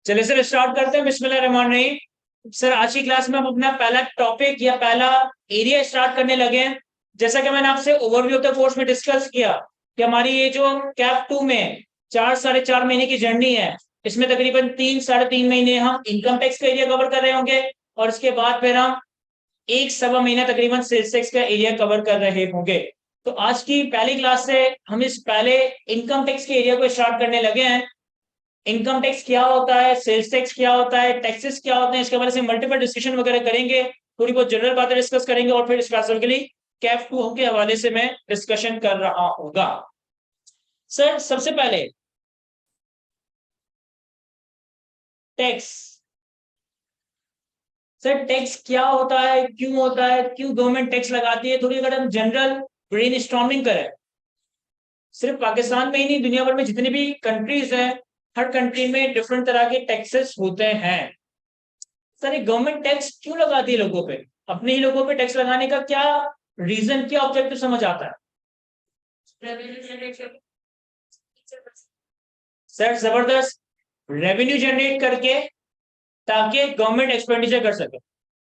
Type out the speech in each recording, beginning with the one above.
चलिए sir start करते हैं। बिस्मिल्लाहिर्रहमानिर्रहीम। सर आज की क्लास में हम अपना पहला टॉपिक या पहला एरिया स्टार्ट करने लगे हैं। जैसा कि मैंने आपसे ओवरव्यू ऑफ द कोर्स में डिस्कस किया कि हमारी ये जो कैप 2 में 4-4.5 महीने की जर्नी है, इसमें तकरीबन 3-3.5 महीने हम इनकम टैक्स का एरिया कवर कर रहे होंगे और इसके बाद फिर हम 1-1.25 महीना तकरीबन सेल्स टैक्स का एरिया कवर कर रहे होंगे। तो आज की पहली क्लास से हम इस पहले इनकम टैक्स के एरिया को स्टार्ट करने लगे हैं। इनकम टैक्स क्या होता है, सेल्स टैक्स क्या होता है, टैक्सेस क्या होते हैं, इसके बारे में मल्टीपल डिस्कशन वगैरह करेंगे, थोड़ी बहुत जनरल बातें डिस्कस करेंगे और फिर स्पेसिफिकली कैप 2 के हवाले से मैं डिस्कशन कर रहा होगा। सर सबसे पहले टैक्स। सर टैक्स क्या होता है, क्यों होता है, क्यों गवर्नमेंट टैक्स लगाती है, थोड़ी अगर हम जनरल ब्रेन स्टॉर्मिंग करें। सिर्फ पाकिस्तान में ही नहीं, दुनिया भर में जितनी भी कंट्रीज हैं, हर कंट्री में डिफरेंट तरह के टैक्सेस होते हैं। सर ये गवर्नमेंट टैक्स क्यों लगाती है लोगों पे, अपने ही लोगों पे टैक्स लगाने का क्या रीजन, क्या ऑब्जेक्टिव समझ आता है? सर जबरदस्त, रेवेन्यू जनरेट करके ताकि गवर्नमेंट एक्सपेंडिचर कर सके।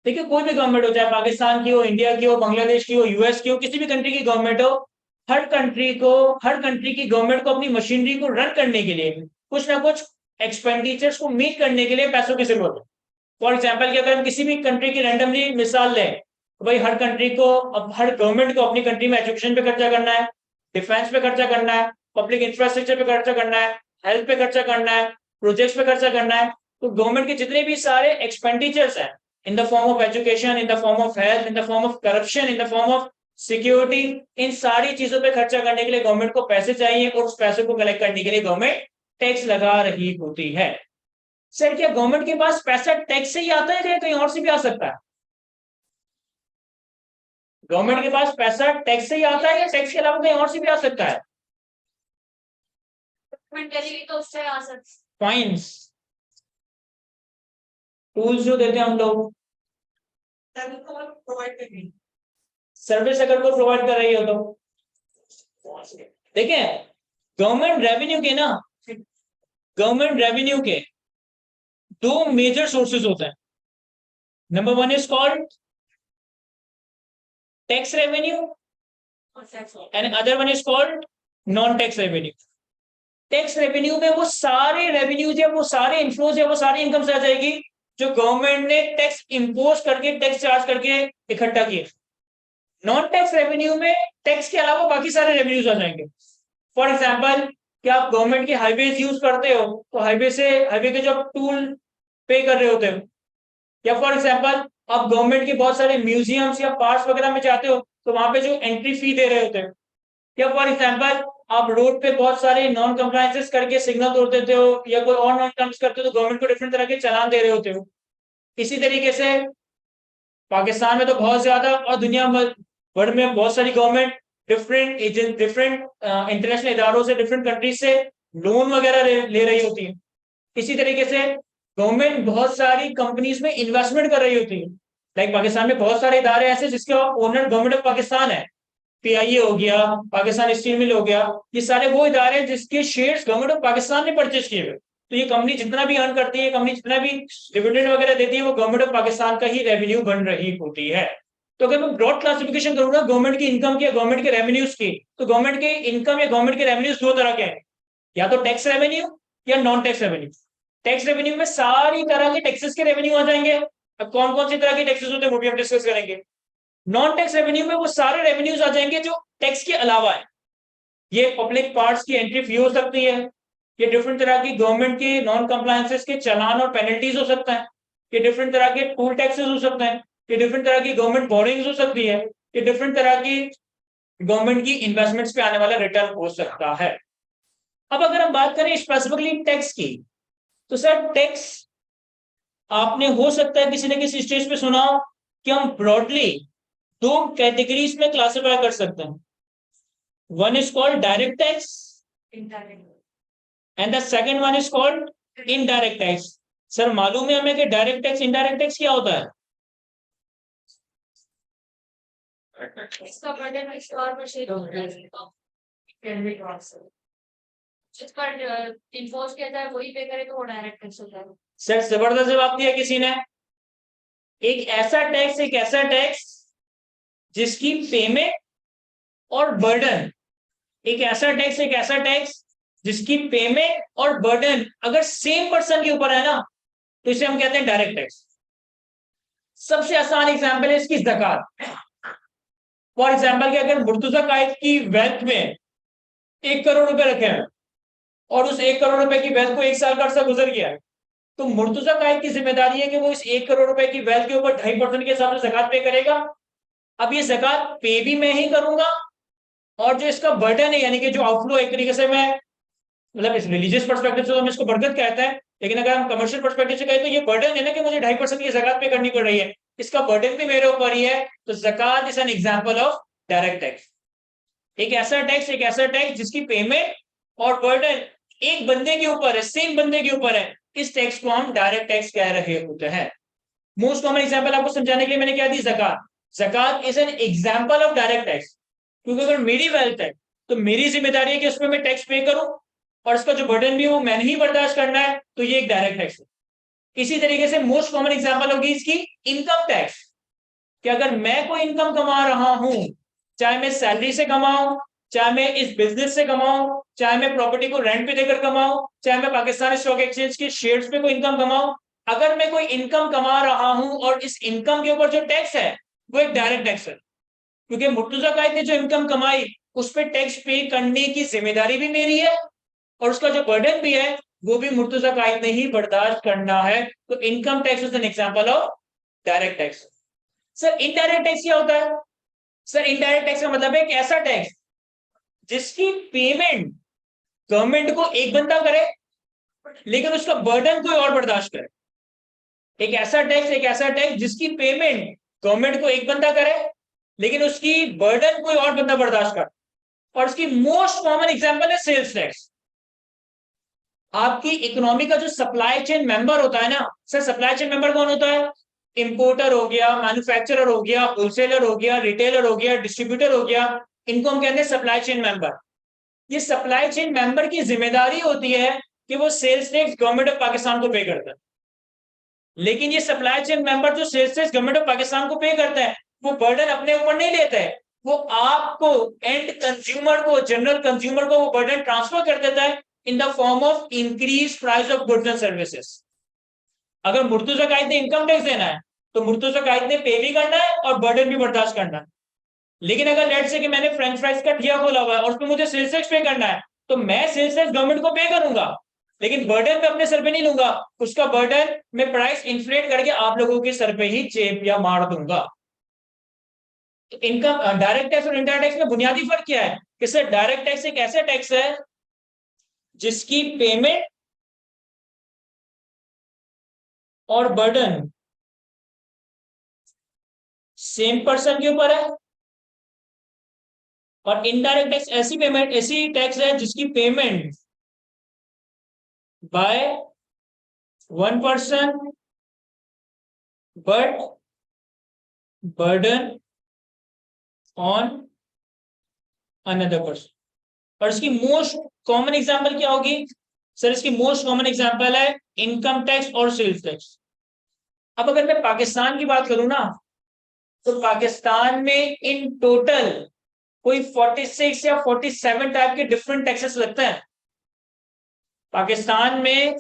देखिए कोई भी गवर्नमेंट हो, चाहे पाकिस्तान की हो, इंडिया की हो, बांग्लादेश की हो, यूएस की हो, किसी भी कंट्री की गवर्नमेंट हो, हर कंट्री की गवर्नमेंट को अपनी मशीनरी को रन करने के लिए कुछ ना कुछ एक्सपेंडिचर्स को मीट करने के लिए पैसों की जरूरत है। फॉर एग्जाम्पल कि अगर हम किसी भी कंट्री की रैंडमली मिसाल लें तो भाई हर कंट्री को, अब हर गवर्नमेंट को अपनी कंट्री में एजुकेशन पे खर्चा करना है, डिफेंस पे खर्चा करना है, पब्लिक इंफ्रास्ट्रक्चर पे खर्चा करना है, हेल्थ पे खर्चा करना है, प्रोजेक्ट्स पे खर्चा करना है। तो गवर्नमेंट के जितने भी सारे एक्सपेंडिचर्स हैं, in the form of education, in the form of health, in the form of corruption, in the form of security, इन सारी चीजों पे खर्चा करने के लिए गवर्नमेंट को पैसे चाहिए और उस पैसे को कलेक्ट करने के लिए गवर्नमेंट टैक्स लगा रही होती है। सर क्या गवर्नमेंट के पास पैसा टैक्स से ही आता है या कहीं और से भी आ सकता है? गवर्नमेंट के पास पैसा टैक्स से ही आता है या टैक्स के अलावा कहीं और से भी आ सकता है? तो उससे आ सकता फाइन्स, टूल्स जो देते हैं हम लोग, सर्विस अगर कोई प्रोवाइड कर रही हो तो देखिए गवर्नमेंट रेवेन्यू के दो मेजर सोर्सेज होते हैं। Number one is called tax revenue and other one is called non tax revenue. Tax revenue में वो सारे रेवेन्यूज या वो सारे इनफ्लोज या वो सारी इनकम आ जाएगी जो गवर्नमेंट ने टैक्स इंपोज करके, टैक्स चार्ज करके इकट्ठा किए। नॉन टैक्स रेवेन्यू में टैक्स के अलावा बाकी सारे रेवेन्यूज आ जाएंगे। फॉर एग्जाम्पल कि आप गवर्नमेंट की हाईवेज यूज करते हो तो हाईवे के जो टूल पे कर रहे होते हो, या फॉर एग्जाम्पल आप गवर्नमेंट के बहुत सारे म्यूजियम्स या पार्क्स वगैरह में जाते हो तो वहां पे जो एंट्री फी दे रहे होते हो, या फॉर एग्जाम्पल आप रोड पे बहुत सारे नॉन कंप्लायंसेस करके सिग्नल तोड़ देते हो या कोई और नॉन कंप्लायंस करते हो तो गवर्नमेंट को डिफरेंट तरह के चालान दे रहे होते हो। इसी तरीके से पाकिस्तान में तो बहुत ज्यादा और दुनिया भर में बहुत सारी गवर्नमेंट डिफरेंट इंटरनेशनल इदारों से, डिफरेंट कंट्रीज से लोन वगैरह ले रही होती है। इसी तरीके से गवर्नमेंट बहुत सारी कंपनीज में इन्वेस्टमेंट कर रही होती है। लाइक पाकिस्तान में बहुत सारे इदारे ऐसे जिसके ओनर गवर्नमेंट ऑफ पाकिस्तान है, पीआईए हो गया, पाकिस्तान स्टील मिल हो गया, ये सारे वो इदारे हैं जिसके शेयर्स गवर्नमेंट ऑफ पाकिस्तान ने परचेज किए हुए। तो ये कंपनी जितना भी अर्न करती है, कंपनी जितना भी डिविडेंड वगैरह देती है, वो गवर्नमेंट ऑफ पाकिस्तान का ही रेवेन्यू बन रही होती है। तो अगर मैं ब्रॉड क्लासिफिकेशन करूंगा गवर्नमेंट की इनकम की, गवर्नमेंट के रेवेन्यूज की, तो गवर्नमेंट के इनकम या गवर्नमेंट के रेवेन्यूज दो तरह के हैं, या तो टैक्स रेवेन्यू या non tax revenue. Tax revenue में सारी तरह के टैक्सेस के रेवेन्यू आ जाएंगे। अब कौन कौन सी तरह के टैक्सेस होते हैं वो भी हम डिस्कस करेंगे। नॉन टैक्स रेवेन्यू में वो सारे रेवेन्यूज आ जाएंगे जो टैक्स के अलावा है। ये पब्लिक पार्ट्स की एंट्री फी हो सकती है, ये डिफरेंट तरह की गवर्नमेंट के नॉन कंप्लायंसेस के चालान और पेनल्टीज हो सकता है, ये डिफरेंट तरह के टूल टैक्सेस हो सकते हैं, ये डिफरेंट तरह की गवर्नमेंट बोरिंग्स हो सकती है, ये डिफरेंट तरह की गवर्नमेंट की इन्वेस्टमेंट्स पे आने वाला रिटर्न हो सकता है। अब अगर हम बात करें स्पेसिफिकली टैक्स की, तो सर टैक्स आपने हो सकता है किसी न किसी स्टेज पे सुना हो कि हम ब्रॉडली दो कैटेगरीज में क्लासिफाई कर सकते हैं। One is called direct tax and the second one is called indirect tax. Sir मालूम है हमें कि डायरेक्ट टैक्स, इनडायरेक्ट टैक्स क्या होता है? इसका बर्डन और पर शेयर होता है। कैन बी ट्रांसफर जिस पर इन्फोर्स किया जाए वही पे करे तो वो डायरेक्ट टैक्स होता है। सर जबरदस्त जवाब दिया किसी ने। एक ऐसा टैक्स जिसकी पेमेंट और बर्डन, एक ऐसा टैक्स जिसकी पेमेंट और बर्डन अगर सेम पर्सन के ऊपर है ना, तो इसे हम कहते हैं डायरेक्ट टैक्स। सबसे आसान एग्जांपल है इसकी ज़कात। फॉर एग्जांपल कि अगर मुर्तजा कायद की वेल्थ में 1 करोड़ रुपए रखे हैं और उस 1 करोड़ रुपए की वेल्थ को 1 साल का अर्सा गुजर गया है, तो मुर्तजा कायद की जिम्मेदारी है कि वो इस 1 करोड़ रुपए की वेल्थ के ऊपर 2.5% के हिसाब से ज़कात पे करेगा। अब ये ज़कात पे भी मैं ही करूंगा, और जो इसका बर्डन है यानी कि जो आउटफ्लो, एक तरीके से मैं मतलब इस रिलीजियस पर्सपेक्टिव से तो हम इसको बरकत कहते हैं, लेकिन अगर हम कमर्शियल पर्सपेक्टिव से कहें तो ये बर्डन है ना कि मुझे 2.5% की ज़कात पे करनी पड़ रही है, इसका बर्डन भी मेरे ऊपर ही है। तो ज़कात is an example of direct tax. एक ऐसा टैक्स जिसकी पेमेंट और बर्डन एक बंदे के ऊपर है, सेम बंदे के ऊपर है, इस टैक्स को हम डायरेक्ट टैक्स कह रहे होते हैं। मोस्ट कॉमन एग्जांपल आपको समझाने के लिए मैंने क्या दी, ज़कात। ज़कात is an example of direct tax, क्योंकि अगर मेरी वेल्थ है तो मेरी जिम्मेदारी है कि उसमें मैं टैक्स पे करूं, और इसका जो बर्डन भी है वो मैंने ही बर्दाश्त करना है, तो ये एक डायरेक्ट टैक्स है। इसी तरीके से मोस्ट कॉमन एग्जांपल होगी इसकी इनकम टैक्स, कि अगर मैं कोई इनकम कमा रहा हूं, चाहे मैं सैलरी से कमाऊं, चाहे मैं इस बिजनेस से कमाऊं, चाहे मैं प्रॉपर्टी को रेंट पे देकर कमाऊं, चाहे मैं पाकिस्तान स्टॉक एक्सचेंज के शेयर्स पे कोई इनकम कमाऊं, अगर मैं कोई इनकम कमा रहा हूं और इस इनकम के ऊपर जो टैक्स है वो एक डायरेक्ट टैक्स है, क्योंकि मुर्तजा कायद ने जो इनकम कमाई उस पर टैक्स पे करने की जिम्मेदारी भी मेरी है, और उसका जो बर्डन भी है वो भी मुर्तजा कायद ने ही बर्दाश्त करना है। तो income tax is an example of direct tax. Sir indirect tax क्या होता है? सर इनडायरेक्ट टैक्स का मतलब है एक ऐसा टैक्स जिसकी पेमेंट गवर्नमेंट को एक बंदा करे, लेकिन उसका बर्डन कोई और बर्दाश्त करे। एक ऐसा टैक्स जिसकी पेमेंट गवर्नमेंट को एक बंदा करे, लेकिन उसकी बर्डन कोई और बंदा बर्दाश्त करे। और उसकी मोस्ट कॉमन एग्जांपल है सेल्स टैक्स। आपकी इकोनॉमी का जो सप्लाई चेन मेंबर होता है ना, सर सप्लाई चेन मेंबर कौन होता है? इंपोर्टर हो गया, मैन्युफैक्चरर हो गया, होलसेलर हो गया, रिटेलर हो गया, डिस्ट्रीब्यूटर हो गया, इनको हम कहते हैं सप्लाई चेन मेंबर। ये सप्लाई चेन मेंबर की जिम्मेदारी होती है कि वो sales tax government of Pakistan को पे करता है, लेकिन ये सप्लाई चेन मेंबर जो sales tax government of Pakistan को पे करता है वो बर्डन अपने ऊपर नहीं लेता है, वो आपको एंड कंज्यूमर को, जनरल कंज्यूमर को वो बर्डन ट्रांसफर कर देता है इन the form of increase price of goods and services. अगर मुर्तजा कायद ने इनकम टैक्स देना है तो मुर्तजा कायद ने पे भी करना है और बर्डन भी बर्दाश्त करना है। लेकिन अगर लेट से कि मैंने फ्रेंच फ्राइज का ठिया खोला हुआ है और उसमें मुझे सेल्स टैक्स पे करना है, तो मैं सेल्स टैक्स गवर्नमेंट को पे करूंगा, लेकिन बर्डन पे अपने सर पे नहीं लूंगा, उसका बर्डन मैं प्राइस इन्फ्लेट करके आप लोगों के सर पे ही चेप या मार दूंगा। इनकम डायरेक्ट टैक्स और इनडायरेक्ट टैक्स में बुनियादी फर्क क्या है कि सर डायरेक्ट टैक्स एक ऐसा टैक्स है जिसकी पेमेंट और बर्डन सेम पर्सन के ऊपर है, और इनडायरेक्ट टैक्स ऐसी टैक्स है जिसकी payment by 1% but burden on another person. और इसकी मोस्ट कॉमन एग्जांपल क्या होगी? सर इसकी मोस्ट कॉमन एग्जांपल है इनकम टैक्स और सेल्स टैक्स। अब अगर मैं पाकिस्तान की बात करूं ना, तो पाकिस्तान में इन टोटल कोई 46 या 47 टाइप के डिफरेंट टैक्सेस लगते हैं। पाकिस्तान में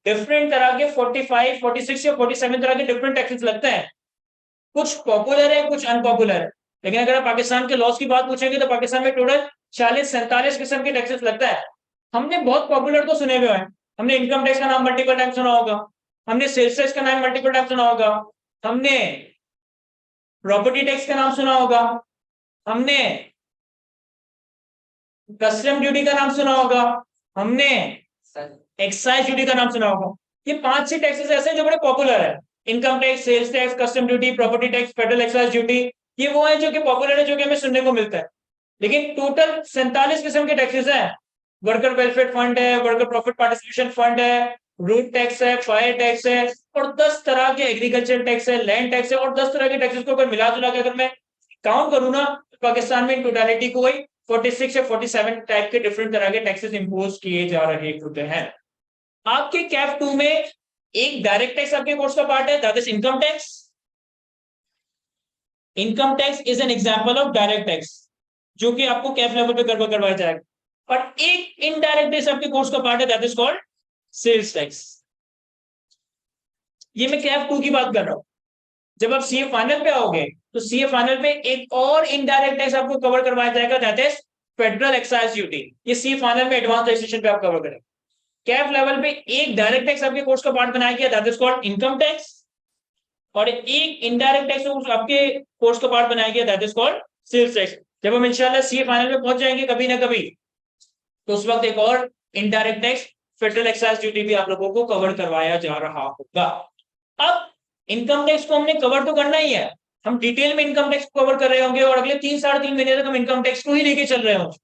डिफरेंट तरह के 45, 46 या 47 तरह के डिफरेंट टैक्सेस लगते हैं। कुछ पॉपुलर है, कुछ अनपॉपुलर है, लेकिन अगर आप पाकिस्तान के लॉस की बात पूछेंगे तो पाकिस्तान में टोटल 40-47 किस्म के टैक्सेस लगता है। हमने बहुत पॉपुलर तो सुने हुए हैं, हमने इनकम टैक्स का नाम मल्टीपल टाइम सुना होगा, हमने सेल्स टैक्स का नाम मल्टीपल टाइम सुना होगा, हमने प्रॉपर्टी टैक्स का नाम सुना होगा, हमने कस्टम ड्यूटी का नाम सुना होगा, हमने एक्साइज ड्यूटी का नाम सुना होगा। ये 5-6 टैक्सेस ऐसे हैं जो बड़े पॉपुलर है। Income tax, sales tax, custom duty, property tax, federal excise duty, ये वो है जो कि पॉपुलर है, जो कि हमें सुनने को मिलता है। लेकिन टोटल 47 किस्म के टैक्सेस हैं। वर्कर वेलफेयर फंड है, वर्कर प्रॉफिट पार्टिसिपेशन फंड है, रूट टैक्स है, फायर टैक्स है, और 10 तरह के एग्रीकल्चर टैक्स है, लैंड टैक्स है, और 10 तरह के टैक्सेस को अगर मिला जुला के अगर मैं काउंट करूं ना, तो पाकिस्तान में इन टोटालिटी कोई 46 या 47 टाइप के डिफरेंट तरह के टैक्सेस इंपोज किए जा रहे होते हैं। आपके कैफ 2 में एक डायरेक्ट टैक्स आपके कोर्स का पार्ट है, that is income tax. Income tax is an example of direct tax जो कि आपको कैफ लेवल पे करवाया जाएगा। बट एक इनडायरेक्ट टैक्स आपके कोर्स का पार्ट है, that is called sales tax. ये मैं कैफ 2 की बात कर रहा हूं। जब आप सीए फाइनल पे आओगे तो सीए फाइनल पे एक और इनडायरेक्ट टैक्स आपको कवर करवाया जाएगा, that is federal excise duty. ये सीए फाइनल में एडवांस रजिस्ट्रेशन पे आप कवर करेंगे। कैफ लेवल पे एक डायरेक्ट टैक्स आपके कोर्स का पार्ट बनाया गया, that is called income tax, और एक इनडायरेक्ट टैक्स आपके कोर्स का पार्ट बनाया गया, that is called sales tax. जब हम इंशाल्लाह सीए फाइनल में पहुंच जाएंगे कभी ना कभी, तो उस वक्त एक और indirect tax federal excise duty भी आप लोगों को कवर करवाया जा रहा होगा। अब इनकम टैक्स को हमने कवर तो करना ही है, हम डिटेल में इनकम टैक्स कवर कर रहे होंगे और अगले 3-3.5 महीने तक हम इनकम टैक्स को ही लेके चल रहे होंगे।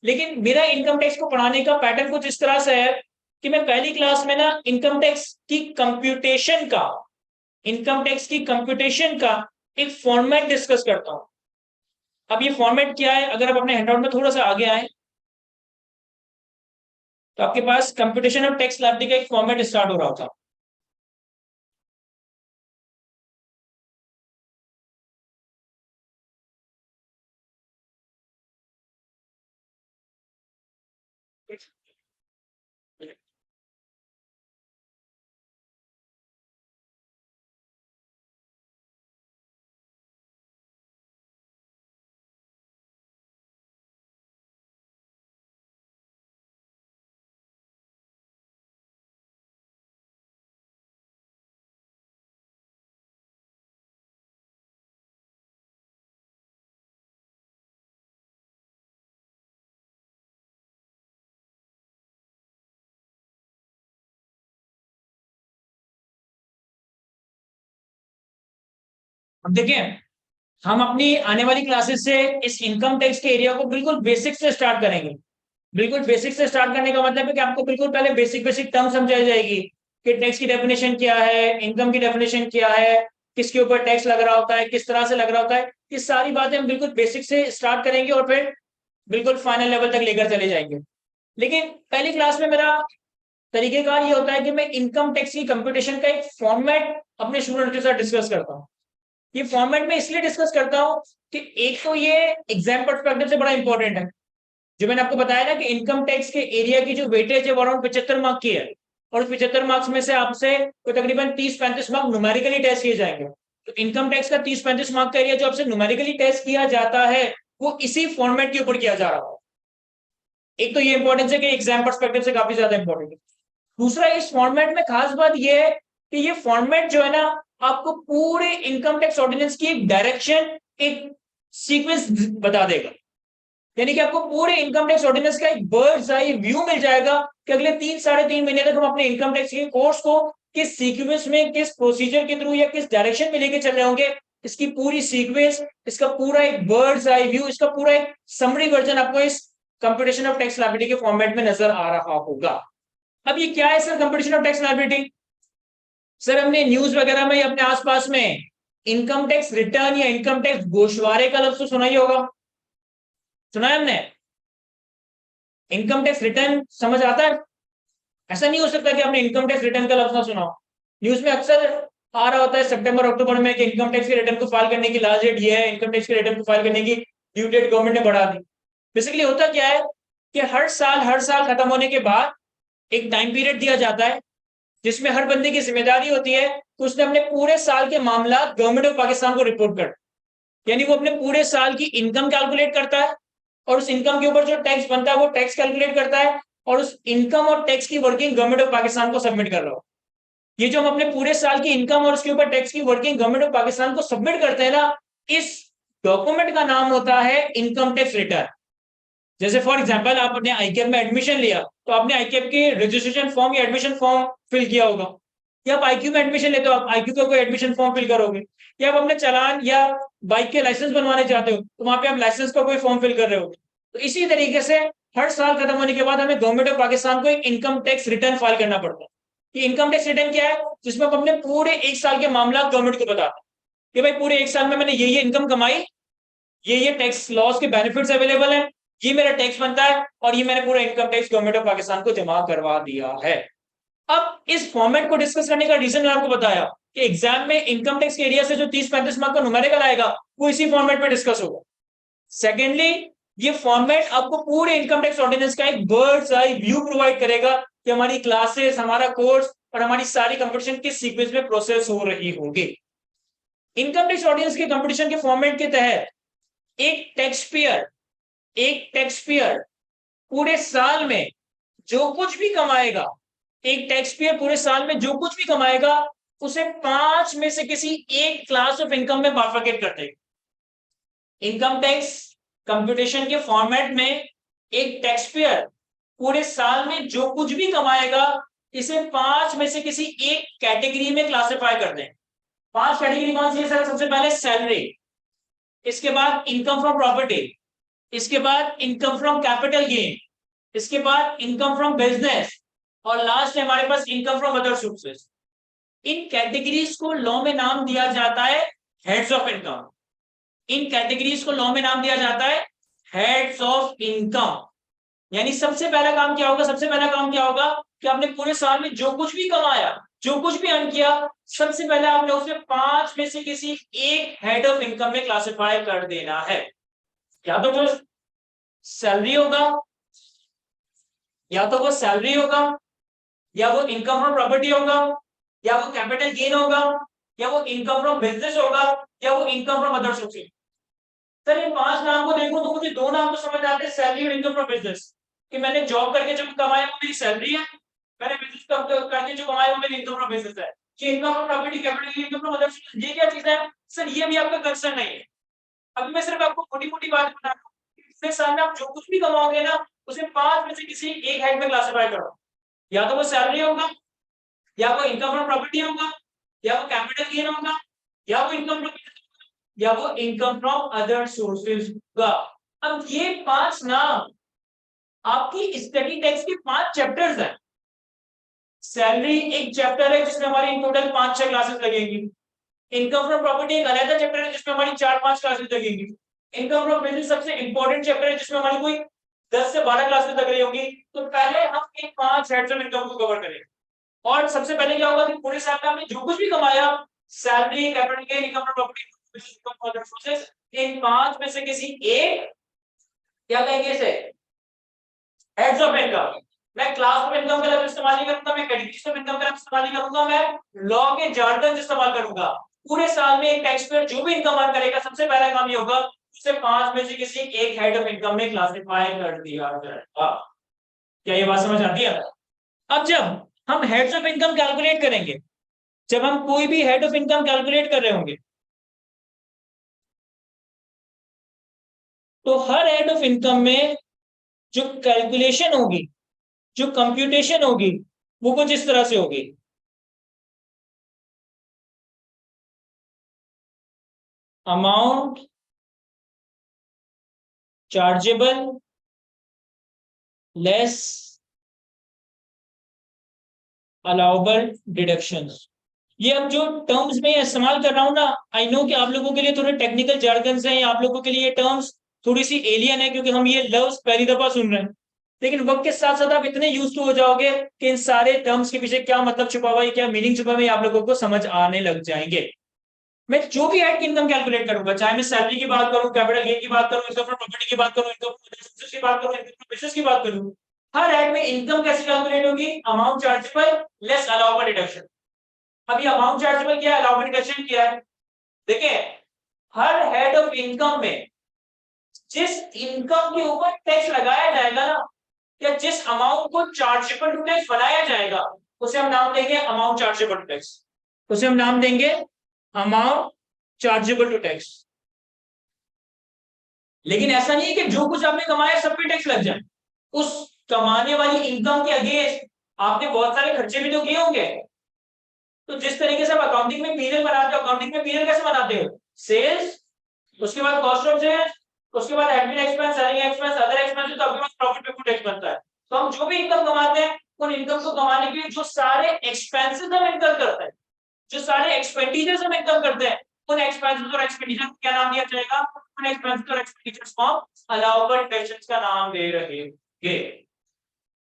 लेकिन मेरा इनकम टैक्स को पढ़ाने का पैटर्न कुछ इस तरह से है कि मैं पहली क्लास में ना इनकम टैक्स की कंप्यूटेशन का एक फॉर्मेट डिस्कस करता हूं। अब ये फॉर्मेट क्या है, अगर आप अपने हैंडआउट में थोड़ा सा आगे आए तो आपके पास कंप्यूटेशन ऑफ टैक्स लाइबिलिटी का एक फॉर्मेट स्टार्ट हो रहा होता। अब देखिए, हम अपनी आने वाली क्लासेस से इस इनकम टैक्स के एरिया को बिल्कुल बेसिक से स्टार्ट करेंगे। बिल्कुल बेसिक से स्टार्ट करने का मतलब है कि आपको बिल्कुल पहले बेसिक टर्म समझाई जाएगी कि टैक्स की डेफिनेशन क्या है, इनकम की डेफिनेशन क्या है, किसके ऊपर टैक्स लग रहा होता है, किस तरह से लग रहा होता है। ये सारी बातें हम बिल्कुल बेसिक से स्टार्ट करेंगे और फिर बिल्कुल फाइनल लेवल तक लेकर चले जाएंगे। लेकिन पहली क्लास में मेरा तरीकेकार ये होता है कि मैं इनकम टैक्स की कंप्यूटेशन का एक फॉर्मेट अपने स्टूडेंट के साथ डिस्कस करता हूँ। ये फॉर्मेट में इसलिए डिस्कस करता हूं कि एक तो ये एग्जाम पर्सपेक्टिव से बड़ा इंपॉर्टेंट है। जो मैंने आपको बताया ना कि इनकम टैक्स के एरिया की जो वेटेज है वो अराउंड 75 मार्क की है, और 75 मार्क्स में से आपसे कोई तकरीबन 30-35 मार्क न्यूमेरिकली टेस्ट किए जाएंगे। तो इनकम टैक्स का 30-35 मार्क का एरिया जो आपसे न्यूमेरिकली टेस्ट किया जाता है वो इसी फॉर्मेट के ऊपर किया जा रहा है। एक तो ये इंपॉर्टेंस है कि एग्जाम पर्सपेक्टिव से काफी ज्यादा इंपॉर्टेंट है। दूसरा, इस फॉर्मेट में खास बात यह है कि ये फॉर्मेट जो है ना आपको पूरे इनकम टैक्स ऑर्डिनेंस की एक डायरेक्शन, एक सीक्वेंस बता देगा। यानी कि आपको पूरे इनकम टैक्स ऑर्डिनेंस का एक बर्ड्स आई व्यू मिल जाएगा कि अगले 3-3.5 महीने तक हम अपने इनकम टैक्स के कोर्स को किस सीक्वेंस में, किस प्रोसीजर के थ्रू या किस डायरेक्शन में लेके चल रहे होंगे। इसकी पूरी सीक्वेंस, इसका पूरा एक बर्ड्स आई व्यू, इसका पूरा एक समरी वर्जन आपको इस कंप्यूटेशन ऑफ टैक्स लायबिलिटी के फॉर्मेट में नजर आ रहा होगा। अब ये क्या है sir computation of tax liability? Sir हमने न्यूज वगैरह में अपने आसपास में इनकम टैक्स रिटर्न या इनकम टैक्स गोशवारे का लफ्ज तो सुना ही होगा, सुना है हमने? इनकम टैक्स रिटर्न समझ आता है? ऐसा नहीं हो सकता कि आपने इनकम टैक्स रिटर्न का लफ्ज ना सुना हो। न्यूज में अक्सर आ रहा होता है सितंबर अक्टूबर में कि इनकम टैक्स के रिटर्न को फाइल करने की लास्ट डेट ये है, इनकम टैक्स के रिटर्न को फाइल करने की ड्यू डेट गवर्नमेंट ने बढ़ा दी। बेसिकली होता क्या है कि हर साल खत्म होने के बाद एक टाइम पीरियड दिया जाता है जिसमें हर बंदे की जिम्मेदारी होती है कि उसने अपने पूरे साल के मामला गवर्नमेंट ऑफ पाकिस्तान को रिपोर्ट कर, यानी वो अपने पूरे साल की इनकम कैलकुलेट करता है और उस इनकम के ऊपर जो टैक्स बनता है वो टैक्स कैलकुलेट करता है और उस इनकम और टैक्स की वर्किंग गवर्नमेंट ऑफ पाकिस्तान को सबमिट कर रहा हो। ये जो हम अपने पूरे साल की इनकम और उसके ऊपर टैक्स की वर्किंग गवर्नमेंट ऑफ पाकिस्तान को सबमिट करते हैं ना, इस डॉक्यूमेंट का नाम होता है इनकम टैक्स रिटर्न। जैसे फॉर एग्जांपल आप अपने आईकेएफ में एडमिशन लिया तो आपने आईकेएफ के रजिस्ट्रेशन फॉर्म या एडमिशन फॉर्म फिल किया होगा, या आप आईक्यू में एडमिशन लेते हो आप आईक्यू का कोई एडमिशन फॉर्म फिल करोगे, या आप अपने चालान या बाइक के लाइसेंस बनवाने चाहते हो तो वहां पे आप लाइसेंस का कोई फॉर्म फिल कर रहे होगे। तो इसी तरीके से हर साल खत्म होने के बाद हमें गवर्नमेंट ऑफ पाकिस्तान को एक इनकम टैक्स रिटर्न फाइल करना पड़ता है। ये इनकम टैक्स रिटर्न क्या है? जिसमें हम अपने पूरे एक साल के मामला गवर्नमेंट को बताते हैं कि भाई पूरे एक साल में मैंने ये इनकम कमाई, ये टैक्स लॉस के बेनिफिट्स अवेलेबल है, ये मेरा टैक्स बनता है और ये मैंने पूरा income tax government of Pakistan को जमा करवा दिया है। अब इस फॉर्मेट को डिस्कस करने का रीजन मैं आपको बताया कि एग्जाम में इनकम टैक्स के एरिया से जो 30-35 मार्क का न्यूमेरिकल आएगा वो इसी फॉर्मेट में डिस्कस होगा। सेकेंडली, ये फॉर्मेट आपको पूरे इनकम टैक्स ऑर्डिनेंस का एक बर्ड्स आई व्यू प्रोवाइड करेगा कि हमारी क्लासेस, हमारा कोर्स और हमारी सारी कंपटीशन किस सीक्वेंस में प्रोसेस हो रही होगी। इनकम टैक्स ऑर्डिनेंस के कंपटीशन के फॉर्मेट के तहत एक टैक्स पेयर पूरे साल में जो कुछ भी कमाएगा, एक टैक्स पेयर पूरे साल में जो कुछ भी कमाएगा उसे 5 में से किसी एक क्लास ऑफ इनकम में बाइफरकेट कर देगा। इनकम टैक्स कंप्यूटेशन के फॉर्मेट में एक टैक्स पेयर पूरे साल में जो कुछ भी कमाएगा इसे 5 में से किसी एक कैटेगरी में क्लासिफाई कर दें। 5 कैटेगरी कौन सी है सर? सबसे पहले सैलरी, इसके बाद इनकम फ्रॉम प्रॉपर्टी, इसके बाद इनकम फ्रॉम कैपिटल गेन, इसके बाद इनकम फ्रॉम बिजनेस और लास्ट है हमारे पास इनकम फ्रॉम अदर सोर्सेस। इन कैटेगरीज को लॉ में नाम दिया जाता है हेड्स ऑफ इनकम। इन कैटेगरीज को लॉ में नाम दिया जाता है हेड्स ऑफ इनकम। यानी सबसे पहला काम क्या होगा? सबसे पहला काम क्या होगा कि आपने पूरे साल में जो कुछ भी कमाया, जो कुछ भी अर्न किया, सबसे पहले आपने उसे 5 में से किसी एक हेड ऑफ इनकम में क्लासिफाई कर देना है। या तो वो सैलरी होगा, या तो वो सैलरी होगा, या वो इनकम फ्रॉम प्रॉपर्टी होगा, या वो कैपिटल गेन होगा, या वो इनकम फ्रॉम बिजनेस होगा, या वो income from other sources. Sir इन 5 नाम को देखो तो मुझे 2 नाम तो समझ आते हैं, सैलरी और इनकम फ्रॉम बिजनेस। कि मैंने जॉब करके जो कमाया वो मेरी सैलरी है, मैंने बिजनेस करके जो कमाया वो मेरी इनकम फ्रॉम बिजनेस है। कि income from property, capital income from other sources, ये क्या चीज है सर? ये भी आपका कंसर्न नहीं है। अभी मैं सिर्फ आपको मोटी मोटी बात बता रहा हूँ। पिछले साल में आप जो कुछ भी कमाओगे ना उसे 5 में से किसी एक हेड में क्लासिफाई करो। या तो वो सैलरी होगा, या वो इनकम फ्रॉम प्रॉपर्टी होगा, या वो कैपिटल गेन होगा, या वो इनकम फ्रॉम, या वो इनकम फ्रॉम अदर सोर्सेज होगा। अब ये 5 नाम आपकी स्टडी टेक्स्ट के 5 चैप्टर्स हैं। सैलरी एक चैप्टर है जिसमें हमारी टोटल 5-6 क्लासेस लगेंगी। इनकम फ्रॉम प्रॉपर्टी एक अलग चैप्टर है जिसमें हमारी 4-5 क्लासेस लगेंगी। इनकम फ्रॉम बिजनेस सबसे इंपॉर्टेंट चैप्टर है जिसमें हमारी कोई 10 से 12 क्लासेस लग रही होंगी। तो पहले हम इन 5 हेड्स ऑफ इनकम को कवर करेंगे। और सबसे पहले क्या होगा कि पूरे साल में हमने जो कुछ भी कमाया, salary, capital gain, income from property, इन 5 में से किसी एक क्या कहेंगे इसे हेड्स ऑफ इनकम। मैं क्लास ऑफ इनकम का लफ्ज इस्तेमाल नहीं करूंगा, मैं कैटेगरीज ऑफ इनकम का लफ्ज इस्तेमाल नहीं करूंगा, मैं लॉ के जार्गन इस्तेमाल करूंगा। पूरे साल में एक टैक्स पेयर जो भी इनकम अर्न करेगा सबसे पहला काम ये होगा उसे 5 में से किसी एक हेड ऑफ इनकम में क्लासिफाई कर दिया जाएगा। क्या ये बात समझ आती है? अब जब हम हेड्स ऑफ इनकम कैलकुलेट करेंगे, जब हम कोई भी हेड ऑफ इनकम कैलकुलेट कर रहे होंगे तो हर हेड ऑफ इनकम में जो कैलकुलेशन होगी, जो कंप्यूटेशन होगी वो कुछ इस तरह से होगी। Amount chargeable less allowable deductions. ये अब जो टर्म्स में इस्तेमाल कर रहा हूं ना, आई नो कि आप लोगों के लिए थोड़े टेक्निकल जार्गन्स हैं, आप लोगों के लिए ये टर्म्स थोड़ी सी एलियन है क्योंकि हम ये लफ्ज पहली दफा सुन रहे हैं। लेकिन वक्त के साथ साथ आप इतने यूज टू हो जाओगे कि इन सारे टर्म्स के पीछे क्या मतलब छुपा हुआ है, क्या मीनिंग छुपा हुआ है, आप लोगों को समझ आने लग जाएंगे। मैं जो भी हेड की इनकम कैलकुलेट करूंगा, चाहे मैं सैलरी की बात करूं, कैपिटल गेन की बात करूं, इनकम फ्रॉम प्रॉपर्टी की बात करूं, इनकम फ्रॉम की बात करूं, इनकम फ्रॉम बिजनेस की बात करूं, हर हेड में इनकम कैसे कैलकुलेट होगी? Amount chargeable less allowable deduction. अभी अमाउंट चार्जेबल क्या है, अलाउबल डिडक्शन क्या है? देखिए हर हेड ऑफ इनकम में जिस इनकम के ऊपर टैक्स लगाया जाएगा ना, या जिस अमाउंट को चार्जेबल टू टैक्स बनाया जाएगा उसे हम नाम देंगे अमाउंट चार्जेबल टू टैक्स। उसे हम नाम देंगे अमाउंट चार्जेबल टू टैक्स। लेकिन ऐसा नहीं है कि जो कुछ आपने कमाया सब पे टैक्स लग जाए। उस कमाने वाली इनकम के अगेंस्ट आपने बहुत सारे खर्चे भी तो किए होंगे। तो जिस तरीके से आप अकाउंटिंग में पीरियड बनाते हो, अकाउंटिंग में पीरियड कैसे बनाते हो? सेल्स, उसके बाद कॉस्ट ऑफ सेल्स, उसके बाद admin expense, selling expense, other expense, तो आपके पास प्रॉफिट बिफोर टैक्स बनता है। तो हम जो भी इनकम कमाते हैं उन इनकम को कमाने के लिए जो सारे एक्सपेंसेस हम इनकम करते हैं, जो सारे एक्सपेंडिचर्स हम इनकम करते हैं, उन एक्सपेंसेस और एक्सपेंडिचर को क्या नाम दिया जाएगा? उन एक्सपेंसेस और एक्सपेंडिचर्स को अलाउबल रिलेशंस का नाम दे रहे हैं।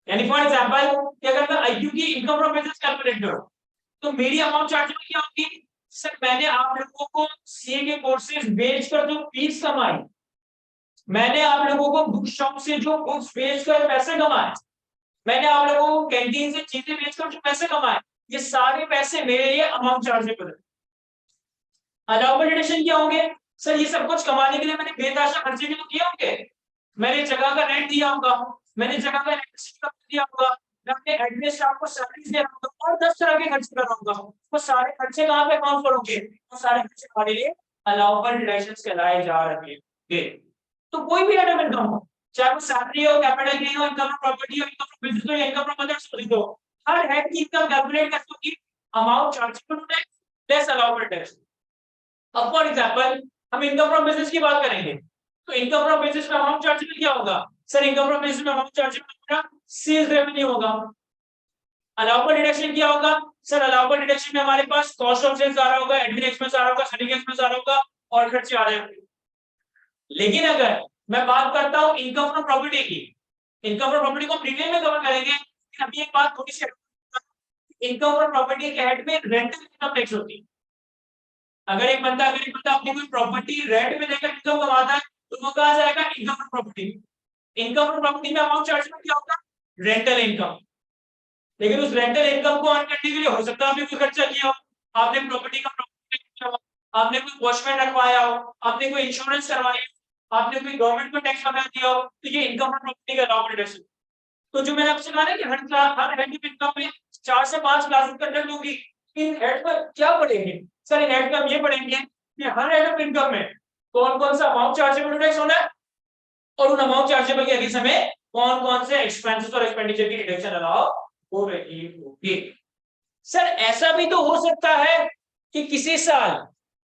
यानी फॉर एग्जांपल क्या करना, आईक्यू की इनकम फ्रॉम बिजनेस कैलकुलेट करो, तो मेरी अमाउंट चार्जेबल क्या होगी? सर मैंने आप लोगों को सीए के कोर्सेज बेचकर जो फीस कमाई, मैंने आप लोगों को बुक शॉप से जो बुक्स बेचकर पैसे कमाए, मैंने आप लोगों को कैंटीन से चीजें बेचकर जो पैसे कमाए, ये सारे पैसे मेरे लिए अमाउंट चार्जेबल है। अलाउबल डिडक्शन क्या होंगे? सर ये सब कुछ कमाने के लिए मैंने बेतहाशा खर्चे भी तो किए होंगे, मैंने जगह का रेंट दिया होगा, मैंने जगह का रेंट दिया होगा, मैं अपने एडमिन स्टाफ को सैलरीज दे रहा होगा और 10 तरह के खर्चे कर रहा होगा, वो सारे खर्चे कहाँ पे काउंट करोगे? वो सारे खर्चे हमारे लिए अलाउबल डिडक्शंस कहलाए जा रहे हैं। तो कोई भी आइटम इनकम हो, चाहे वो सैलरी हो, कैपिटल गेन हो, इनकम फ्रॉम प्रॉपर्टी हो, इनकम फ्रॉम बिजनेस हो, या इनकम फ्रॉम अदर सोर्सेज हो, हर हेड की इनकम कैलकुलेट करते होगी amount chargeable tax less allowable tax. अब फॉर एग्जांपल हम इनकम फ्रॉम बिजनेस की बात करेंगे, तो इनकम फ्रॉम बिजनेस में अमाउंट चार्जेबल क्या होगा? सर इनकम फ्रॉम बिजनेस में अमाउंट चार्जेबल होगा सेल्स रेवेन्यू होगा। अलाउबल डिडक्शन क्या होगा? सर अलाउबल डिडक्शन में हमारे पास कॉस्ट ऑफ सेल्स आ रहा होगा, एडमिन एक्सपेंस आ रहा होगा, सेलिंग एक्सपेंस आ रहा होगा और खर्चे आ रहे होंगे। लेकिन अगर मैं बात करता हूं इनकम फ्रॉम प्रॉपर्टी की, इनकम फ्रॉम प्रॉपर्टी को प्रीमियम में कवर करेंगे, लेकिन अभी एक बात थोड़ी सी, इनकम फ्रॉम प्रॉपर्टी के हेड में रेंटल इनकम टैक्स होती है। अगर एक बंदा अपनी कोई प्रॉपर्टी रेंट में लेकर इनकम कमाता है तो वो कहा जाएगा income from property. Income from property में अमाउंट चार्जेबल क्या होगा? Rental income. लेकिन उस रेंटल इनकम को अर्न करने के लिए हो सकता है आपने कोई खर्चा किया हो, आपने प्रॉपर्टी का किया हो, आपने कोई वॉचमैन रखवाया हो, आपने कोई इंश्योरेंस करवाई हो, आपने कोई गवर्नमेंट को टैक्स लगा दिया हो, तो ये इनकम फ्रॉम प्रॉपर्टी का अलाउबल डिडक्शन। तो जो मैंने आपसे कहा ना कि हर हेड की इनकम में 4 से 5 क्लासेस कंडक्ट होगी, इन हेड पर क्या पढ़ेंगे? सर इन हेड पर ये पढ़ेंगे कि हर हेड ऑफ इनकम में कौन कौन सा अमाउंट चार्जेबल टैक्स होना है और उन अमाउंट चार्जेबल के अगेंस्ट हमें कौन कौन से एक्सपेंसेस और एक्सपेंडिचर की डिडक्शन अलाउ हो रही होगी। सर ऐसा भी तो हो सकता है कि किसी साल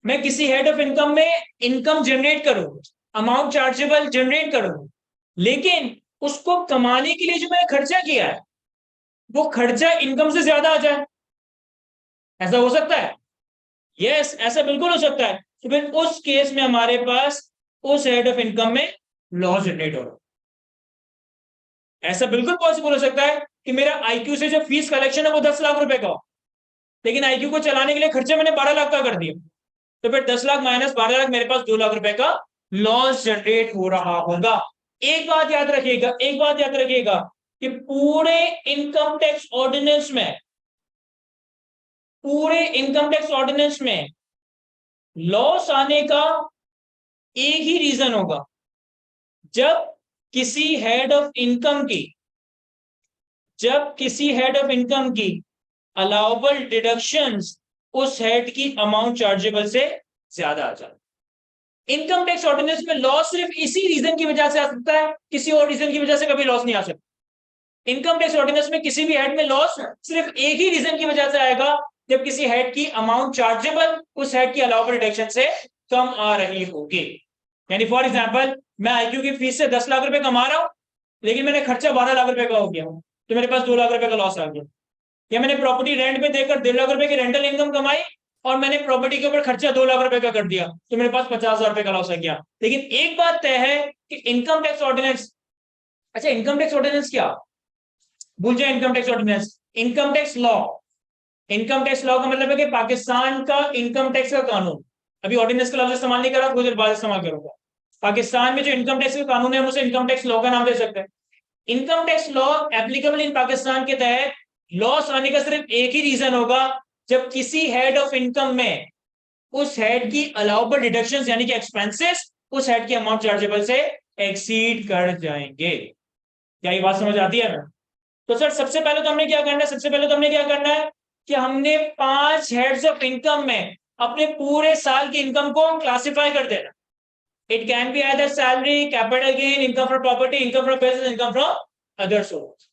मैं किसी हेड ऑफ इनकम में इनकम जनरेट करूं, अमाउंट चार्जेबल जनरेट करूं, लेकिन उसको कमाने के लिए जो मैंने खर्चा किया है वो खर्चा इनकम से ज्यादा आ जाए। ऐसा हो सकता है? यस, ऐसा बिल्कुल हो सकता है। तो फिर उस केस में हमारे पास उस हेड ऑफ इनकम में लॉस जनरेट हो रहा है। ऐसा बिल्कुल पॉसिबल हो सकता है कि मेरा आईक्यू से जो फीस कलेक्शन है वो 10 लाख रुपए का हो, लेकिन आईक्यू को चलाने के लिए खर्चे मैंने 12 लाख का कर दिया, तो फिर 10 लाख माइनस 12 लाख, मेरे पास 2 लाख रुपए का लॉस जनरेट हो रहा होगा। एक बात याद रखिएगा, एक बात याद रखिएगा कि पूरे इनकम टैक्स ऑर्डिनेंस में, पूरे इनकम टैक्स ऑर्डिनेंस में लॉस आने का एक ही रीजन होगा, जब किसी हेड ऑफ इनकम की, जब किसी हेड ऑफ इनकम की अलाउबल डिडक्शंस उस हेड की अमाउंट चार्जेबल से ज्यादा आ जाए। इनकम टैक्स ऑर्डिनेंस में लॉस सिर्फ इसी रीजन की वजह से आ सकता है, किसी और रीजन की वजह से कभी लॉस नहीं आ सकता। इनकम टैक्स ऑर्डिनेंस में किसी भी हेड में लॉस सिर्फ एक ही रीजन की वजह से आएगा, जब किसी हेड की अमाउंट चार्जेबल उस हेड की अलाउबल डिडक्शन से कम आ रही होगी। यानी फॉर एग्जांपल मैं आईक्यू की फीस से 10 लाख रुपए कमा रहा हूं, लेकिन मैंने खर्चा 12 लाख रुपए का हो गया, तो मेरे पास 2 लाख रुपए का लॉस आ गया। या मैंने प्रॉपर्टी रेंट पे देकर 1.5 लाख रुपए की रेंटल इनकम कमाई और मैंने प्रॉपर्टी के ऊपर खर्चा 2 लाख रुपए का कर दिया, तो मेरे पास 50,000 रुपए का लॉस आ गया। लेकिन एक बात तय है कि इनकम टैक्स ऑर्डिनेंस, अच्छा इनकम टैक्स ऑर्डिनेंस क्या, भूल जाए income tax ordinance, income tax law. Income tax law का मतलब है कि पाकिस्तान का इनकम टैक्स का कानून, अभी ऑर्डिनेंस का लफ्ज इस्तेमाल नहीं कर रहा, कुछ देर बाद इस्तेमाल करूंगा। पाकिस्तान में जो इनकम टैक्स का कानून है हम उसे इनकम टैक्स लॉ का नाम दे सकते हैं। Income tax law applicable in Pakistan के तहत लॉस आने का सिर्फ एक ही रीजन होगा, जब किसी हेड ऑफ इनकम में उस हेड की अलाउबल डिडक्शंस यानी कि एक्सपेंसेस उस हेड की अमाउंट चार्जेबल से एक्सीड कर जाएंगे। क्या ये बात समझ आती है ना? तो सर सबसे पहले तो हमने क्या करना है, सबसे पहले तो हमने क्या करना है कि हमने 5 हेड्स ऑफ इनकम में अपने पूरे साल की इनकम को क्लासिफाई कर देना। It can be either salary, capital gain, income from property, income from business, income from other source.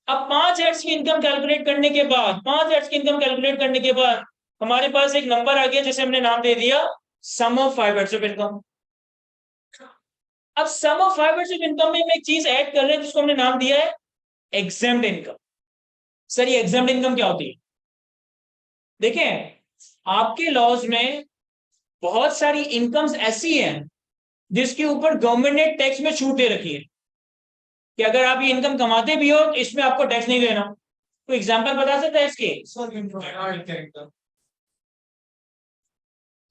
अब 5 हेड्स की इनकम कैलकुलेट करने के बाद, 5 हेड्स की इनकम कैलकुलेट करने के बाद हमारे पास एक नंबर आ गया जिसे हमने नाम दे दिया सम ऑफ 5 हेड्स ऑफ इनकम। अब सम ऑफ 5 हेड्स ऑफ इनकम में हम एक चीज ऐड कर रहे हैं जिसको हमने नाम दिया है एग्जेम्प्ट इनकम। सर ये एग्जेम्प्ट इनकम क्या होती है? देखें आपके लॉज में बहुत सारी इनकम्स ऐसी हैं जिसके ऊपर गवर्नमेंट ने टैक्स में छूट दे रखी है कि अगर आप ये इनकम कमाते भी हो तो इसमें आपको टैक्स नहीं देना। तो एग्जांपल बता सकते हैं इसके?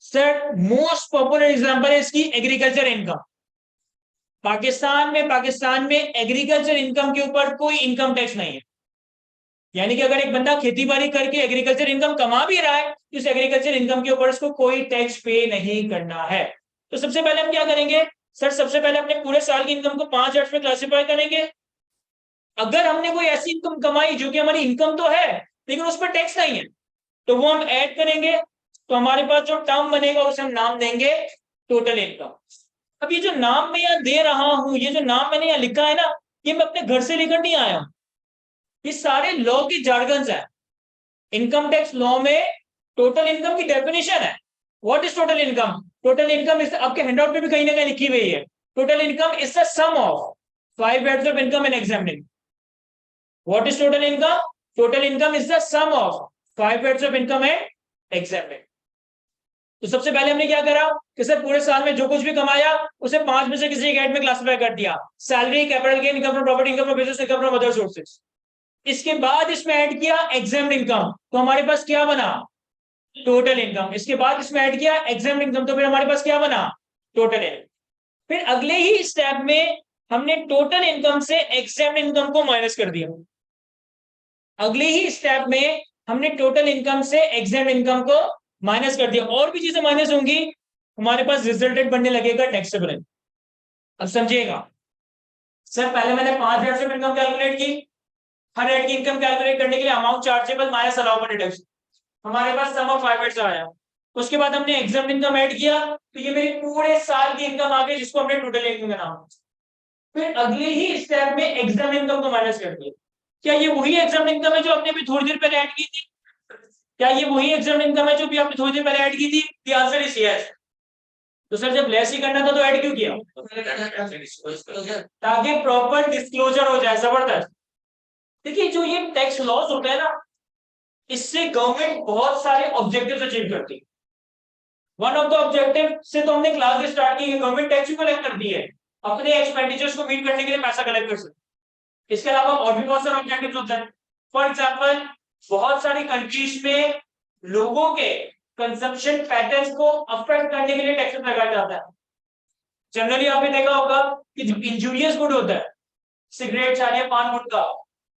सर मोस्ट पॉपुलर एग्जांपल है इसकी एग्रीकल्चर इनकम। पाकिस्तान में एग्रीकल्चर इनकम के ऊपर कोई इनकम टैक्स नहीं है। यानी कि अगर एक बंदा खेती बाड़ी करके एग्रीकल्चर इनकम कमा भी रहा है तो इस एग्रीकल्चर इनकम के ऊपर उसको कोई टैक्स पे नहीं करना है। तो सबसे पहले हम क्या करेंगे सर, सबसे पहले अपने पूरे साल की इनकम को 5 वर्ष में क्लासिफाई करेंगे। अगर हमने कोई ऐसी इनकम कमाई जो कि हमारी इनकम तो है लेकिन उस पर टैक्स नहीं है तो वो हम ऐड करेंगे। तो हमारे पास जो टर्म बनेगा उसे हम नाम देंगे टोटल इनकम। अब ये जो नाम मैं यहाँ दे रहा हूं, ये जो नाम मैंने यहाँ लिखा है ना, ये मैं अपने घर से लेकर नहीं आया हूं, ये सारे लॉ की जार्गन्स है। इनकम टैक्स लॉ में टोटल इनकम की डेफिनेशन है। What is total income? Total income इस आपके हैंडआउट पे भी कहीं ना कहीं लिखी हुई है। Total income is the sum of 5 heads of income and exempt income. What is total income? Total income is the sum of 5 heads of income and exempt income. तो सबसे पहले हमने क्या करा कि सर पूरे साल में जो कुछ भी कमाया उसे 5 में से किसी एक हेड में क्लासिफाई कर दिया। Salary, capital gain, income from property, income from business, income from other sources. इसके बाद इसमें ऐड किया एग्जेम्प्ट इनकम, तो हमारे पास क्या बना? Total income. इसके बाद इसमें ऐड किया एग्जेम्प्ट इनकम, तो फिर हमारे पास क्या बना? Total income. फिर अगले ही स्टेप में हमने टोटल इनकम से एग्जेम्प्ट इनकम को माइनस कर दिया। अगले ही स्टेप में हमने टोटल इनकम से एग्जेम्प्ट इनकम को माइनस कर दिया। और भी चीजें माइनस होंगी, हमारे पास रिजल्टेंट बनने लगेगा टैक्सेबल इनकम। अब समझिएगा सर, पहले मैंने 5 हेड से इनकम कैलकुलेट की। हर हेड की इनकम कैलकुलेट करने के लिए amount chargeable minus allowable deduction, हमारे पास सम ऑफ 5 हेड्स आया। उसके बाद हमने एग्जेम्प्ट इनकम ऐड किया तो ये मेरी पूरे साल की इनकम आ गई जिसको हमने टोटल इनकम का नाम। फिर अगले ही स्टेप में एग्जाम इनकम को माइनस कर दिया। क्या ये वही एग्जाम इनकम है जो आपने अभी थोड़ी देर पहले ऐड की थी? क्या ये वही एग्जाम इनकम है जो भी आपने थोड़ी देर पहले ऐड की थी? The answer is yes. तो सर जब लेस ही करना था तो ऐड क्यों किया? ताकि प्रॉपर डिस्क्लोजर हो जाए। जबरदस्त। देखिए जो ये टैक्स लॉस होता है ना, इससे गवर्नमेंट बहुत सारे ऑब्जेक्टिव्स अचीव करती है। वन ऑफ द ऑब्जेक्टिव से तो हमने क्लास स्टार्ट की, गवर्नमेंट टैक्स कलेक्ट करती है, अपने एक्सपेंडिचर्स को मीट करने के लिए पैसा कलेक्ट कर सकती है। इसके अलावा और भी बहुत सारे ऑब्जेक्टिव्स होते हैं। फॉर एग्जांपल बहुत सारी कंट्रीज में लोगों के कंजम्पशन पैटर्न्स को अफेक्ट करने के लिए टैक्स लगाया जाता है। जनरली आपने देखा होगा कि जो इंजूरियस गुड होता है, सिगरेट, चाय, पान, गुटखा,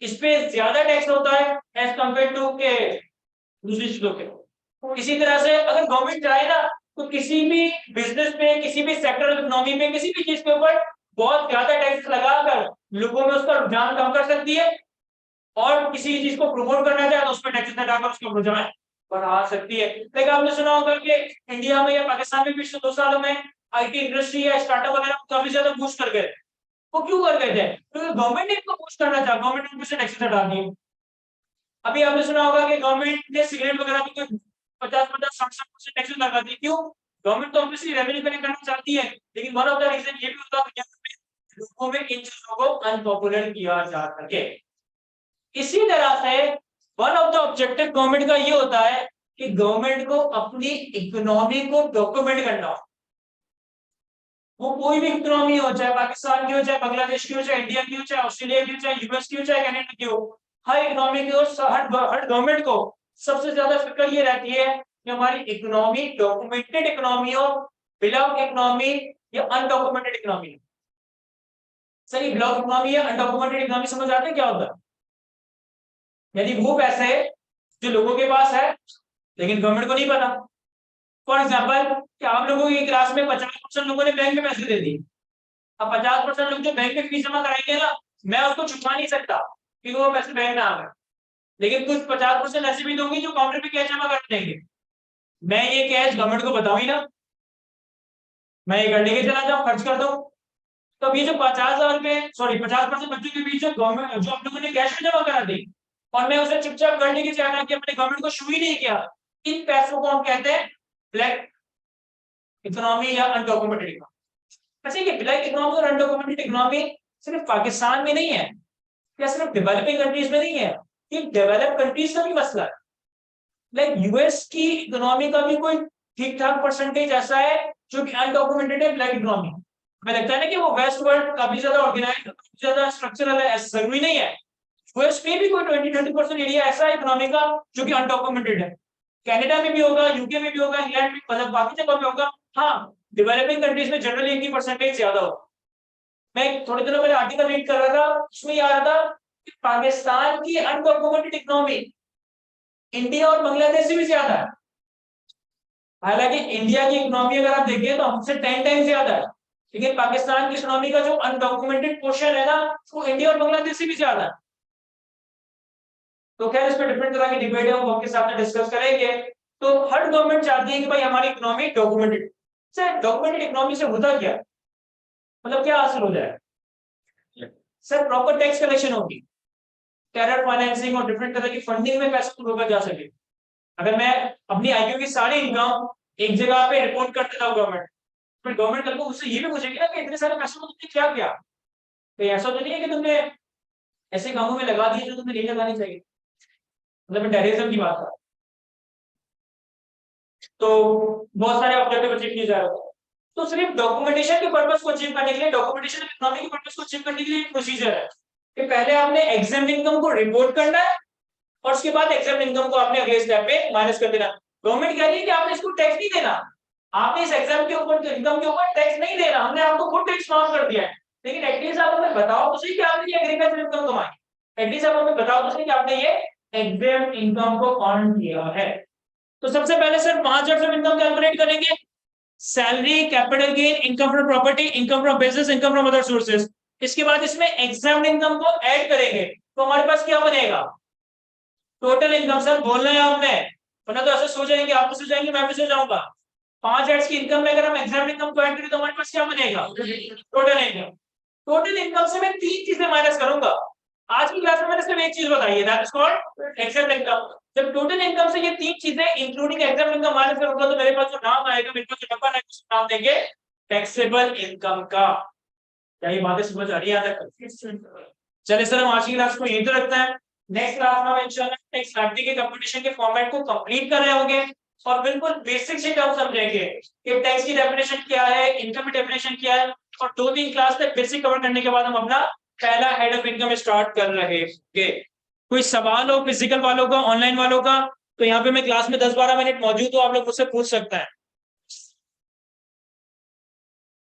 इस पे ज्यादा टैक्स होता है एज कंपेयर टू के दूसरी चीजों के। इसी तरह से अगर गवर्नमेंट चाहे ना तो किसी भी बिजनेस पे, किसी भी सेक्टर ऑफ इकोनॉमी में, किसी भी चीज के ऊपर बहुत ज्यादा टैक्स लगाकर लोगों में उसका रुझान कम कर सकती है, और किसी चीज को प्रमोट करना चाहे तो उस पर टैक्स लगाकर उसका रुझान बढ़ा सकती है। लेकिन आपने सुना होगा कि इंडिया में या पाकिस्तान में पिछले 2 सालों में आईटी इंडस्ट्री या स्टार्टअप वगैरह काफी ज्यादा बूस्ट कर गए। वो क्यों कर गए थे? क्योंकि गवर्नमेंट ने इनको बूस्ट करना चाहा, गवर्नमेंट ने उनसे टैक्सेस हटा दिए। अभी आपने सुना होगा कि गवर्नमेंट ने सिगरेट वगैरह पे 50-50, 60% टैक्सेस लगा दी। क्यों? गवर्नमेंट तो ऑब्वियसली रेवेन्यू कलेक्ट करना चाहती है, लेकिन वन ऑफ द रीजन ये भी होता है कि लोगों में इन चीजों को अनपॉपुलर किया जा सके। इसी तरह से one of the objective government का ये होता है कि गवर्नमेंट को अपनी इकोनॉमी को डॉक्यूमेंट करना हो। वो कोई भी इकोनॉमी हो, चाहे पाकिस्तान की हो, चाहे बांग्लादेश की हो, चाहे इंडिया की हो, चाहे ऑस्ट्रेलिया की हो, चाहे यूएस की हो, चाहे कनाडा की हो, हर इकोनॉमी की और हर गवर्नमेंट को सबसे ज्यादा फिक्र ये रहती है कि हमारी इकोनॉमी डॉक्यूमेंटेड इकोनॉमी हो, बिलॉग इकोनॉमी या अनडॉक्यूमेंटेड इकोनॉमी। सर ये बिलॉग इकोनॉमी या अनडॉक्यूमेंटेड इकोनॉमी समझ आते हैं क्या होता है? यानी वो पैसे जो लोगों के पास है लेकिन गवर्नमेंट को नहीं पता। फॉर एग्जाम्पल कि आप लोगों की क्लास में 50% लोगों ने बैंक में पैसे दे दिए। अब 50% लोग जो बैंक में फीस जमा कराएंगे ना, मैं उसको छुपा नहीं सकता कि वो पैसे बैंक में आ गए, लेकिन कुछ 50% ऐसे भी होंगे जो काउंटर पे कैश जमा कर देंगे। मैं ये कैश गवर्नमेंट को बताऊं ही ना, मैं ये कर लेके चला जाऊं, खर्च कर दूं। तो अब ये जो 50,000 रुपए, सॉरी 50% बच्चों के बीच जो गवर्नमेंट जो आप लोगों ने कैश में जमा करा दी और मैं उसे चुपचाप कर लेके चला कि अपने गवर्नमेंट को शो ही नहीं किया, इन पैसों को हम कहते हैं ब्लैक इकोनॉमी या अनडॉक्यूमेंटेड इकोनॉमी। अच्छा ये ब्लैक इकोनॉमी और अनडॉक्यूमेंटेड इकोनॉमी सिर्फ पाकिस्तान में नहीं है या सिर्फ डेवलपिंग कंट्रीज में नहीं है, ये डेवलप कंट्रीज का भी मसला है। लाइक यूएस की इकोनॉमी का भी कोई ठीक ठाक परसेंटेज ऐसा है जो कि अनडॉक्यूमेंटेड है ब्लैक इकोनॉमी। हमें लगता है ना कि वो वेस्ट वर्ल्ड काफी ज्यादा ऑर्गेनाइज, काफी ज्यादा स्ट्रक्चरल है, ऐसा जरूरी नहीं है। यूएस में भी कोई 20-30% एरिया ऐसा है इकोनॉमी का जो कि अनडॉक्यूमेंटेड है। कनाडा में भी होगा, यूके में भी होगा, इंग्लैंड में, मतलब बाकी जगह में होगा। हाँ, डेवलपिंग कंट्रीज में जनरली इनकी परसेंटेज ज्यादा होगा। मैं थोड़े दिनों पहले आर्टिकल रीड कर रहा था, उसमें ये आ रहा था कि पाकिस्तान की अनडॉक्यूमेंटेड इकोनॉमी इंडिया और बांग्लादेश से भी ज्यादा है। हालांकि इंडिया की इकोनॉमी अगर आप देखें तो हमसे 10 टाइम ज्यादा है, लेकिन पाकिस्तान की इकोनॉमी का जो अनडॉक्यूमेंटेड पोर्शन है ना, वो इंडिया और बांग्लादेश से भी ज्यादा है। तो खैर इस पर डिफरेंट तरह की डिबेट है, वो आपके साथ डिस्कस करेंगे। तो हर गवर्नमेंट चाहती है कि भाई हमारी economy documented. Sir documented economy से होता क्या है? मतलब क्या हासिल हो जाए? सर प्रॉपर टैक्स कलेक्शन होगी, टेरर फाइनेंसिंग और डिफरेंट तरह की फंडिंग में पैसा को रोका जा सके। अगर मैं अपनी आईक्यू की सारी इनकम एक जगह पे रिपोर्ट कर देता हूँ गवर्नमेंट, फिर गवर्नमेंट कल को मुझसे ये भी पूछेगी ना कि इतने सारे पैसों को तुमने क्या किया। तो ऐसा तो नहीं है कि तुमने ऐसे कामों में लगा दिए जो तुम्हें नहीं लगानी चाहिए। मतलब मैं टेररिज्म की बात कर रहा हूं। तो बहुत सारे ऑब्जेक्टिव अचीव किए जा रहे हैं। तो सिर्फ डॉक्यूमेंटेशन के पर्पस को अचीव करने के लिए, डॉक्यूमेंटेशन इकोनॉमी के पर्पस को अचीव करने के लिए एक प्रोसीजर है कि पहले आपने एग्जाम इनकम को रिपोर्ट करना है और उसके बाद एग्जाम इनकम को आपने अगले स्टेप पे माइनस कर देना। गवर्नमेंट कह रही है कि आपने इसको टैक्स नहीं देना, आपने इस एग्जाम के ऊपर इनकम के ऊपर टैक्स नहीं देना, हमने आपको खुद टैक्स माफ कर दिया है। लेकिन एटलीस्ट आप हमें बताओ तो सही कि आपने ये एग्रीकल्चर इनकम कमाई। एटलीस्ट आप हमें बताओ तो सही कि आपने ये एग्जाम इनकम को अर्न किया है। तो सबसे पहले सर 5 ऑफ इनकम कैलकुलेट करेंगे। Salary, capital gain, income from property, income from business, income from other sources. इसके बाद इसमें एग्जाम इनकम को ऐड करेंगे तो हमारे पास क्या बनेगा? Total income. सर बोलना है आपने, वरना तो ऐसे सो जाएंगे, आप भी सो जाएंगे, मैं भी सो जाऊंगा। 5 एड्स की इनकम में अगर हम एग्जाम इनकम को ऐड करें तो हमारे पास क्या बनेगा? Total income. टोटल इनकम से मैं 3 चीजें माइनस करूंगा। आज की क्लास में मैंने सिर्फ एक चीज बताई है, that is called exam income. जब टोटल इनकम से ये 3 चीजें इंक्लूडिंग एग्जाम इनकम माइनस करूंगा तो मेरे पास जो नाम आएगा, मेरे पास जो नंबर आएगा उसका नाम देंगे टैक्सेबल इनकम का। क्या ये बातें समझ आ रही है यहाँ तक? चलिए सर हम आज की क्लास को यहीं तो रखते हैं। नेक्स्ट क्लास में हम इंशाल्लाह टैक्स लाइब्रेरी के कंपटीशन के फॉर्मेट को कंप्लीट कर रहे होंगे और बिल्कुल बेसिक से टर्म समझेंगे कि टैक्स की डेफिनेशन क्या है, इनकम की डेफिनेशन क्या है। और 2-3 क्लास तक बेसिक कवर करने के बाद हम अपना पहला हेड ऑफ इनकम स्टार्ट कर रहे होंगे। कोई सवाल हो फिजिकल वालों का, ऑनलाइन वालों का, तो यहाँ पे मैं क्लास में 10-12 मिनट मौजूद हूँ, आप लोग मुझसे पूछ सकते हैं।